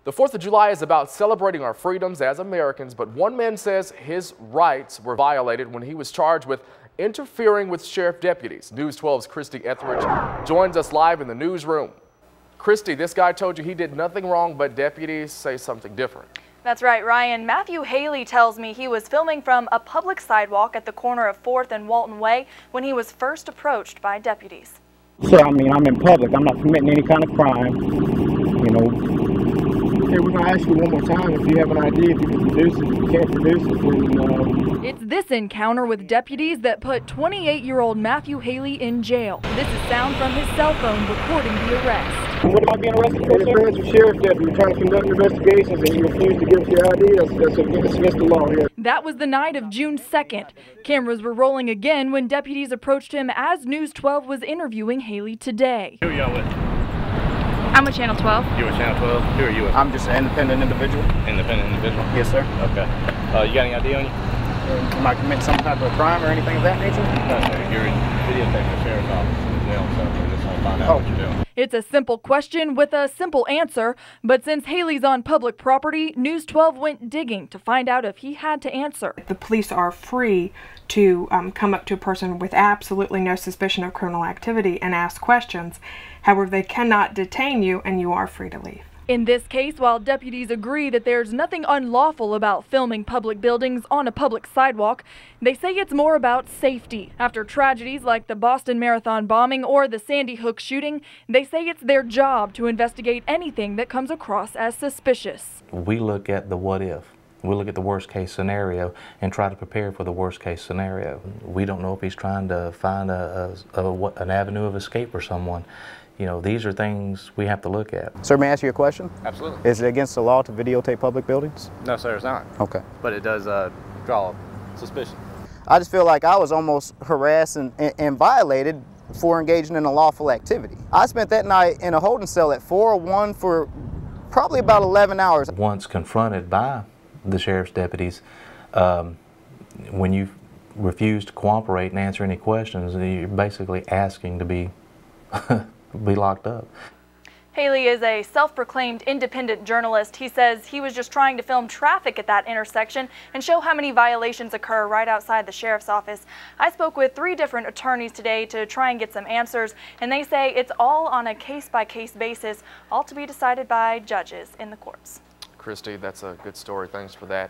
The 4th of July is about celebrating our freedoms as Americans, but one man says his rights were violated when he was charged with interfering with sheriff deputies. News 12's Christie joins us live in the newsroom. Christie, this guy told you he did nothing wrong, but deputies say something different. That's right, Ryan. Matthew Haley tells me he was filming from a public sidewalk at the corner of 4th and Walton Way when he was first approached by deputies. Sir, I mean, I'm in public. I'm not committing any kind of crime, you know. Okay, we're going to ask you one more time if you have an idea, if you can produce it. If you can't produce it, then... It's this encounter with deputies that put 28-year-old Matthew Haley in jail. This is sound from his cell phone recording the arrest. What am I being arrested for, sir? Interference with sheriff deputy. You're trying to conduct investigations and you refuse to give us your ID. That's against the law here. That was the night of June 2nd. Cameras were rolling again when deputies approached him as News 12 was interviewing Haley today. Who are y'all with? I'm with Channel 12. You with Channel 12? Who are you with? I'm just an independent individual. Independent individual? Yes, sir. Okay. You got any ID on you? Am I committing some type of crime or anything of that nature? No, sir. You're videotaping the sheriff's office in the jail, so we're just going to find out what you're doing. It's a simple question with a simple answer, but since Haley's on public property, News 12 went digging to find out if he had to answer. The police are free to come up to a person with absolutely no suspicion of criminal activity and ask questions. However, they cannot detain you and you are free to leave. In this case, while deputies agree that there's nothing unlawful about filming public buildings on a public sidewalk, they say it's more about safety. After tragedies like the Boston Marathon bombing or the Sandy Hook shooting, they say it's their job to investigate anything that comes across as suspicious. We look at the what if. We look at the worst case scenario and try to prepare for the worst case scenario. We don't know if he's trying to find an avenue of escape for someone. You know, these are things we have to look at. Sir, may I ask you a question? Absolutely. Is it against the law to videotape public buildings? No, sir, it's not. Okay. But it does draw suspicion. I just feel like I was almost harassed and violated for engaging in a lawful activity. I spent that night in a holding cell at 401 for probably about 11 hours. Once confronted by the sheriff's deputies, when you refuse to cooperate and answer any questions, you're basically asking to be locked up. Haley is a self-proclaimed independent journalist. He says he was just trying to film traffic at that intersection and show how many violations occur right outside the sheriff's office. I spoke with 3 different attorneys today to try and get some answers, and they say it's all on a case-by-case basis, all to be decided by judges in the courts. Christie, that's a good story. Thanks for that.